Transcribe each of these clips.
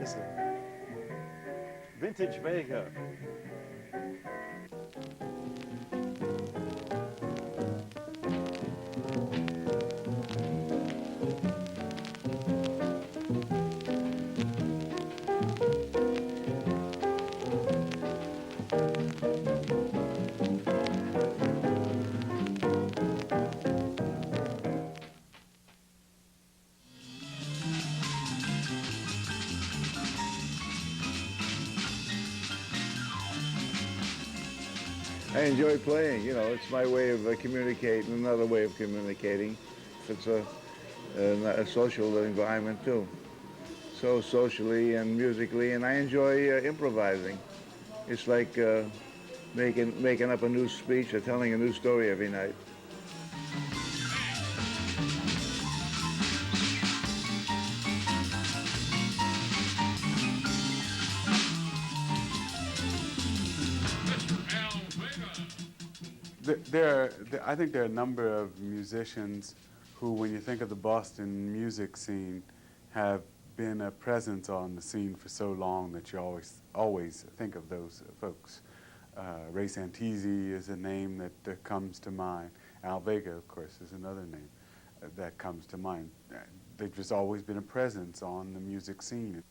Listen. Vintage Vega. I enjoy playing, you know, it's my way of communicating, another way of communicating. It's a social environment too. So socially and musically, and I enjoy improvising. It's like making up a new speech or telling a new story every night. I think there are a number of musicians who, when you think of the Boston music scene, have been a presence on the scene for so long that you always think of those folks. Ray Santisi is a name that comes to mind. Al Vega, of course, is another name that comes to mind. They've just always been a presence on the music scene.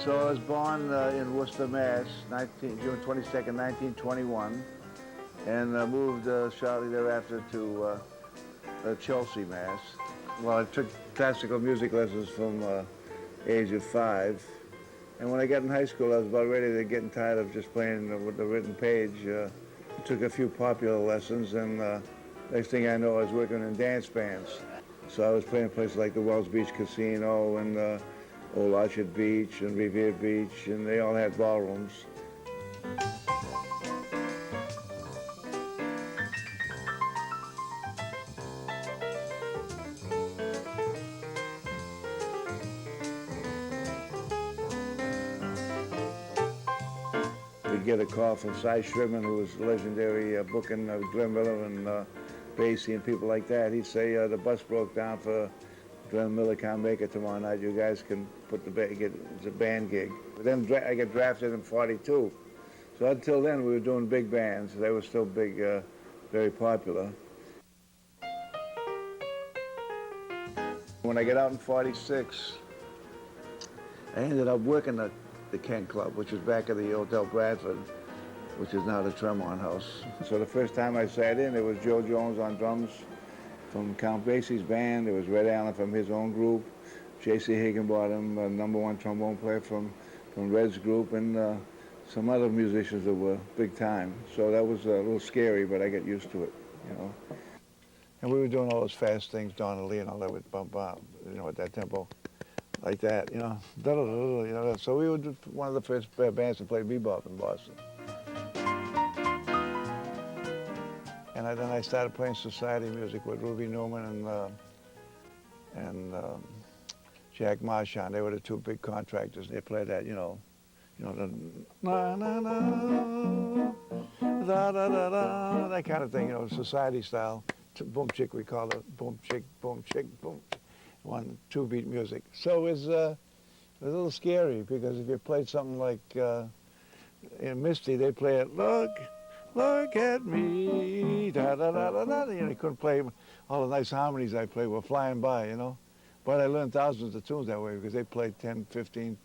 So I was born in Worcester, Mass, June 22nd, 1921, and moved shortly thereafter to Chelsea, Mass. Well, I took classical music lessons from age of 5, and when I got in high school, I was about ready to getting tired of just playing with the written page. I took a few popular lessons, and next thing I know, I was working in dance bands. So I was playing places like the Wells Beach Casino and Old Orchard Beach and Revere Beach, and they all had ballrooms. We'd get a call from Cy Sherman, who was legendary booking Glenn Miller and Basie and people like that. He'd say, the bus broke down for Glenn Miller, can't make it tomorrow night. You guys can put it's a band gig. But then I got drafted in '42. So until then, we were doing big bands. They were still big, very popular. When I got out in '46, I ended up working at the Kent Club, which was back at the Hotel Bradford, which is now the Tremont House. So the first time I sat in, there was Joe Jones on drums from Count Basie's band. There was Red Allen from his own group, J.C. Higginbottom, #1 trombone player from Red's group, and some other musicians that were big time. So that was a little scary, but I got used to it, you know. And we were doing all those fast things, Donna Lee and all that would bump out, you know, at that tempo, like that, you know. You know. So we were one of the first bands to play bebop in Boston. And then I started playing society music with Ruby Newman and Jack Marchand. They were the two big contractors. They played that, the na na na, da da da da, that kind of thing, society style. Boom chick, we call it, boom chick, boom chick, boom. One 2-beat music. So it was a little scary because if you played something like in Misty, they play it, look at me, da da da da da. You couldn't play all the nice harmonies I played were flying by, But I learned thousands of tunes that way because they played 10, 15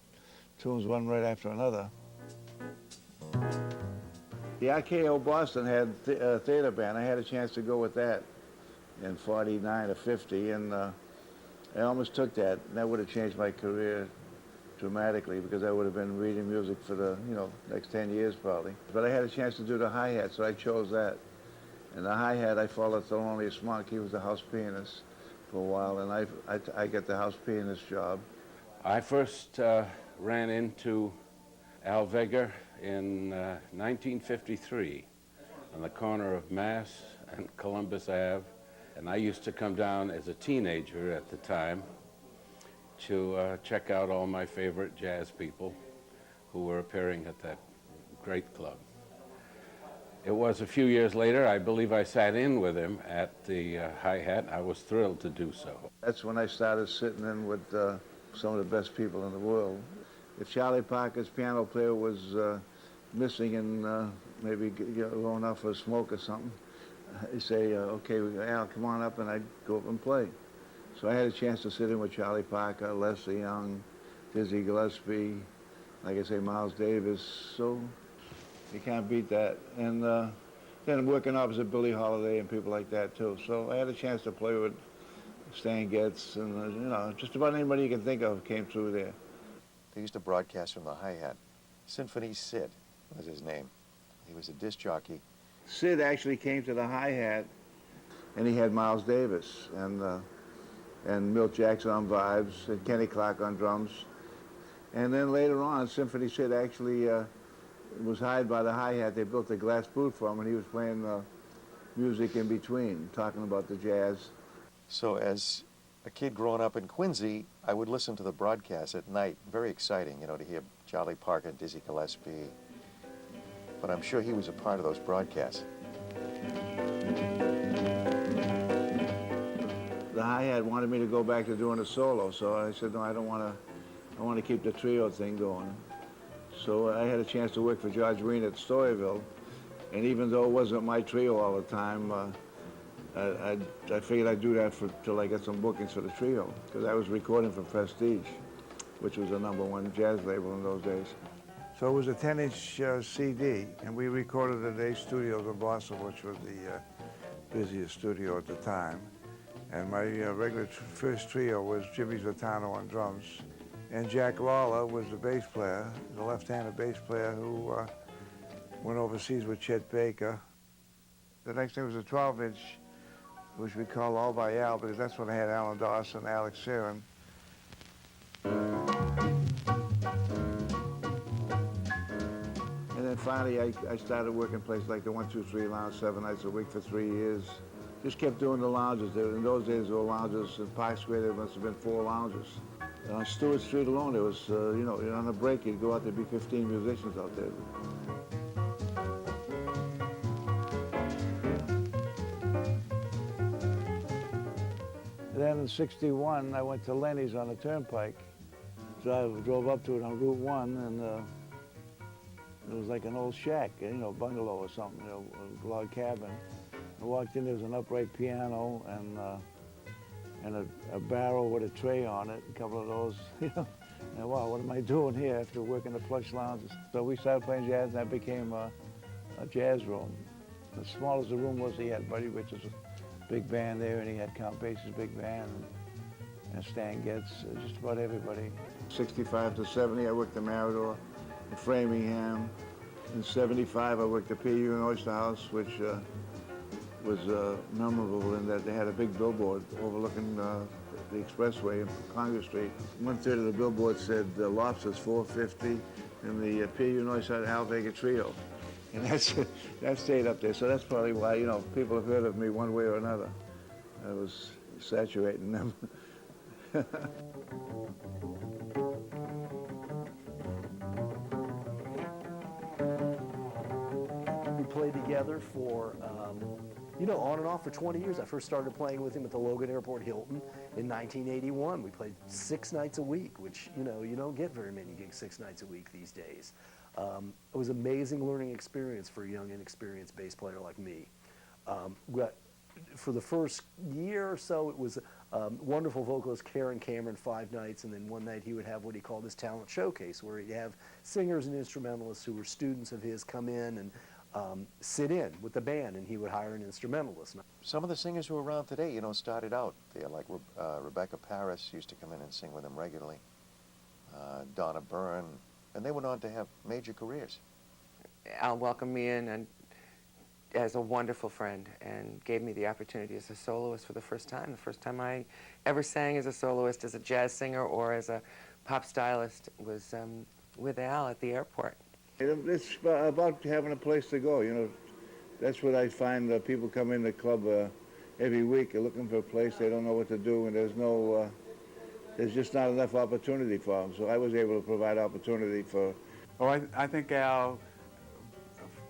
tunes one right after another. The RKO Boston had a theater band. I had a chance to go with that in '49 or '50, and I almost took that. And that would have changed my career dramatically because I would have been reading music for the next 10 years probably. But I had a chance to do the hi-hat, so I chose that. And the hi-hat, I followed Thelonious Monk. He was the house pianist for a while, and I got the house pianist job. I first ran into Al Vega in 1953 on the corner of Mass and Columbus Ave. And I used to come down as a teenager at the time to check out all my favorite jazz people. who were appearing at that great club. It was a few years later, I believe I sat in with him at the hi-hat. I was thrilled to do so. That's when I started sitting in with some of the best people in the world. If Charlie Parker's piano player was missing and maybe going out for a smoke or something, he'd say, okay, Al, come on up, and I'd go up and play. So I had a chance to sit in with Charlie Parker, Leslie Young, Dizzy Gillespie, like I say, Miles Davis. So you can't beat that. And then I'm working opposite Billie Holiday and people like that too. So I had a chance to play with Stan Getz and you know, just about anybody you can think of came through there. They used to broadcast from the hi-hat. Symphony Sid was his name. He was a disc jockey. Sid actually came to the hi-hat, and he had Miles Davis and Milt Jackson on vibes and Kenny Clark on drums. And then later on, Symphony Sid actually was hired by the hi-hat. They built a glass booth for him, and he was playing music in between, talking about the jazz. So as a kid growing up in Quincy, I would listen to the broadcast at night. Very exciting, you know, to hear Charlie Parker, Dizzy Gillespie. But I'm sure he was a part of those broadcasts. The hi-hat wanted me to go back to doing a solo, so I said, no, I don't want to. I want to keep the trio thing going. So I had a chance to work for George Green at Storyville, and even though it wasn't my trio all the time, I figured I'd do that till I get some bookings for the trio, because I was recording for Prestige, which was the #1 jazz label in those days. So it was a 10-inch CD, and we recorded at A Studios in Boston, which was the busiest studio at the time. And my regular first trio was Jimmy Zertano on drums, and Jack Lawler was the bass player, the left-handed bass player who went overseas with Chet Baker. The next thing was a 12-inch, which we called All by Al, because that's when I had Alan Dawson, Alex Sarin. And then finally, I started working places like the 123 Lounge 7 nights a week for 3 years. Just kept doing the lounges. In those days, there were lounges in Park Square. There must have been 4 lounges. And on Stewart Street alone, there was, you know, on a break, you'd go out, there'd be 15 musicians out there. Then in '61, I went to Lennys on the Turnpike. So I drove up to it on Route 1, and it was like an old shack, you know, bungalow or something, you know, a log cabin. I walked in, there was an upright piano and a barrel with a tray on it, a couple of those, you know. And wow, what am I doing here after working the plush lounges? So we started playing jazz, and that became a jazz room. As small as the room was, he had Buddy Richards' big band there, and he had Count Basie's big band, and Stan Getz, just about everybody. 65 to 70, I worked the Marador in Framingham. In 75, I worked the P.U. and Oyster House, which was memorable in that they had a big billboard overlooking the expressway in Congress Street. 1/3 of the billboard said Lobsters 450, and the P.U. and Oyster Al Vega Trio. And that stayed up there, so that's probably why, you know, people have heard of me one way or another. I was saturating them. We played together for, you know, on and off for 20 years. I first started playing with him at the Logan Airport Hilton in 1981. We played 6 nights a week, which, you know, you don't get very many gigs 6 nights a week these days. It was an amazing learning experience for a young, inexperienced bass player like me. For the first year or so, it was wonderful vocalist Karen Cameron 5 nights, and then one night he would have what he called his talent showcase, where he'd have singers and instrumentalists who were students of his come in and sit in with the band, and he would hire an instrumentalist. Some of the singers who are around today, you know, started out there, like Rebecca Paris used to come in and sing with him regularly, Donna Byrne, and they went on to have major careers. Al welcomed me in and as a wonderful friend and gave me the opportunity as a soloist for the first time. The first time I ever sang as a soloist, as a jazz singer or as a pop stylist was with Al at the airport. It's about having a place to go, you know. That's what I find, people come in the club every week, they're looking for a place, they don't know what to do, and there's just not enough opportunity for them. So I was able to provide opportunity for Oh, I think Al,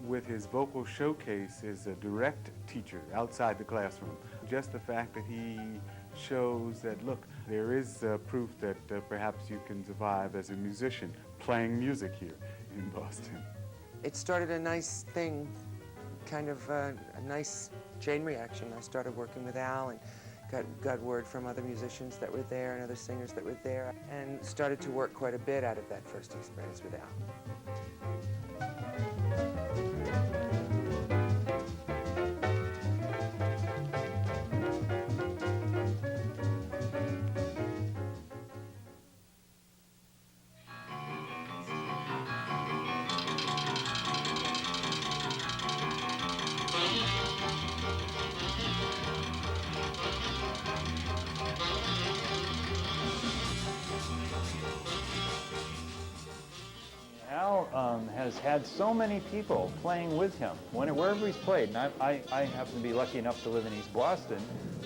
with his vocal showcase, is a direct teacher outside the classroom. Just the fact that he shows that, look, there is proof that perhaps you can survive as a musician playing music here in Boston. It started a nice thing, kind of a nice chain reaction. I started working with Al and got word from other musicians that were there and other singers that were there, and started to work quite a bit out of that first experience with Al. Al has had so many people playing with him wherever he's played. And I happen to be lucky enough to live in East Boston,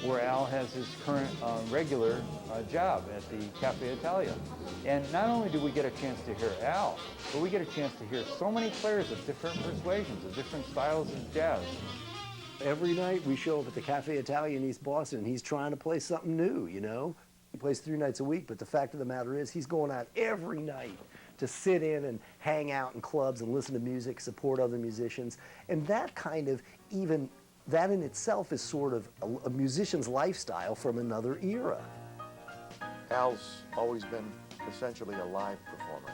where Al has his current regular job at the Cafe Italia. And not only do we get a chance to hear Al, but we get a chance to hear so many players of different persuasions, of different styles of jazz. Every night we show up at the Cafe Italia in East Boston, and he's trying to play something new, you know? He plays 3 nights a week, but the fact of the matter is he's going out every night to sit in and hang out in clubs and listen to music, support other musicians. And that kind of, even that in itself is sort of a musician's lifestyle from another era. Al's always been essentially a live performer.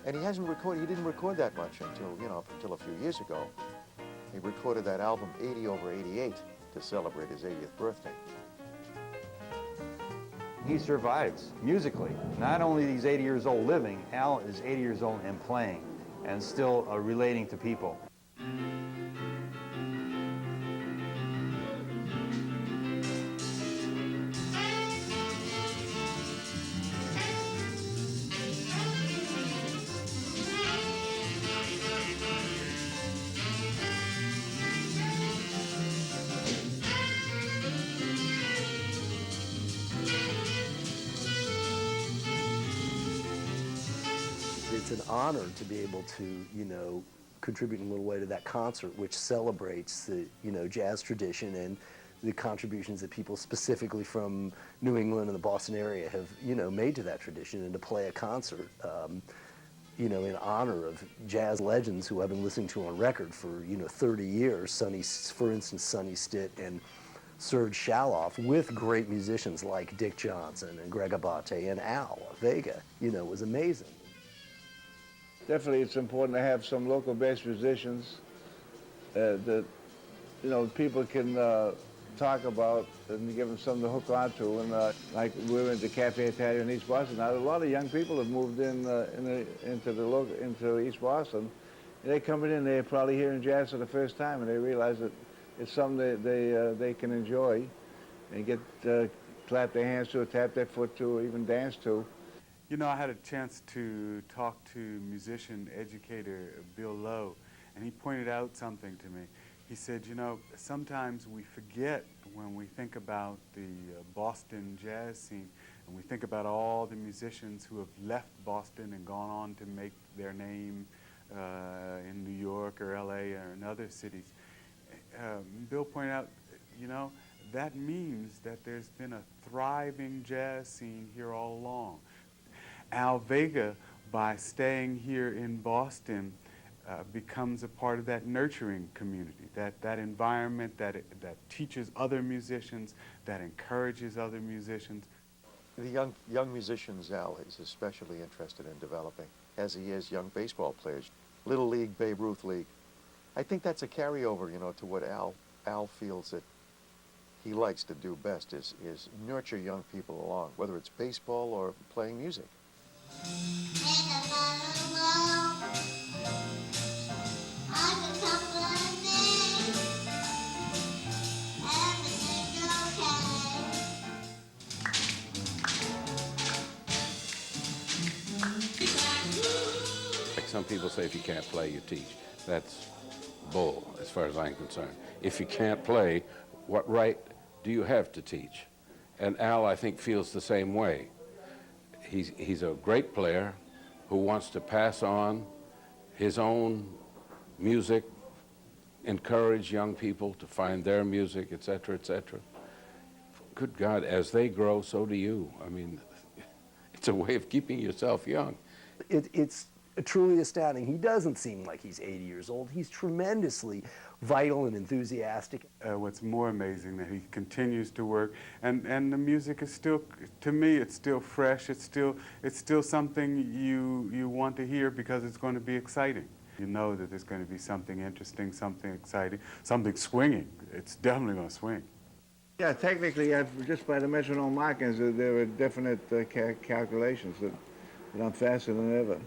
And he didn't record that much until a few years ago. He recorded that album 80 over 88 to celebrate his 80th birthday. He survives musically. Not only he's 80 years old living, Al is 80 years old and playing and still relating to people. It's an honor to be able to, contribute in a little way to that concert, which celebrates the, jazz tradition and the contributions that people specifically from New England and the Boston area have, made to that tradition, and to play a concert, in honor of jazz legends who I've been listening to on record for, 30 years, for instance, Sonny Stitt and Serge Shaloff, with great musicians like Dick Johnson and Greg Abate and Al Vega, was amazing. Definitely, it's important to have some local-based musicians that, people can talk about and give them something to hook onto. And like we're in the Cafe Italia in East Boston now, a lot of young people have moved into East Boston. And they come in, they're probably hearing jazz for the first time, and they realize that it's something that they can enjoy and get clap their hands to, tap their foot to, or even dance to. I had a chance to talk to musician educator Bill Lowe, and he pointed out something to me. He said, sometimes we forget when we think about the Boston jazz scene, and we think about all the musicians who have left Boston and gone on to make their name in New York or LA or in other cities. Bill pointed out, that means that there's been a thriving jazz scene here all along. Al Vega, by staying here in Boston, becomes a part of that nurturing community, that environment that teaches other musicians, that encourages other musicians. The young musicians Al is especially interested in developing, as he is young baseball players, Little League, Babe Ruth League. I think that's a carryover, to what Al feels that he likes to do best is nurture young people along, whether it's baseball or playing music. Like some people say, if you can't play, you teach. That's bull, as far as I'm concerned. If you can't play, what right do you have to teach? And Al, I think, feels the same way. He's a great player, who wants to pass on his own music, encourage young people to find their music, et cetera, et cetera. Good God, as they grow, so do you. I mean, it's a way of keeping yourself young. It's truly astounding. He doesn't seem like he's 80 years old. He's tremendously vital and enthusiastic. What's more amazing that he continues to work, and the music is still, to me, it's still fresh. It's still something you want to hear because it's going to be exciting. You know that there's going to be something interesting, something exciting, something swinging. It's definitely going to swing. Yeah, technically, just by the metronome markings, there were definite calculations that I'm faster than ever.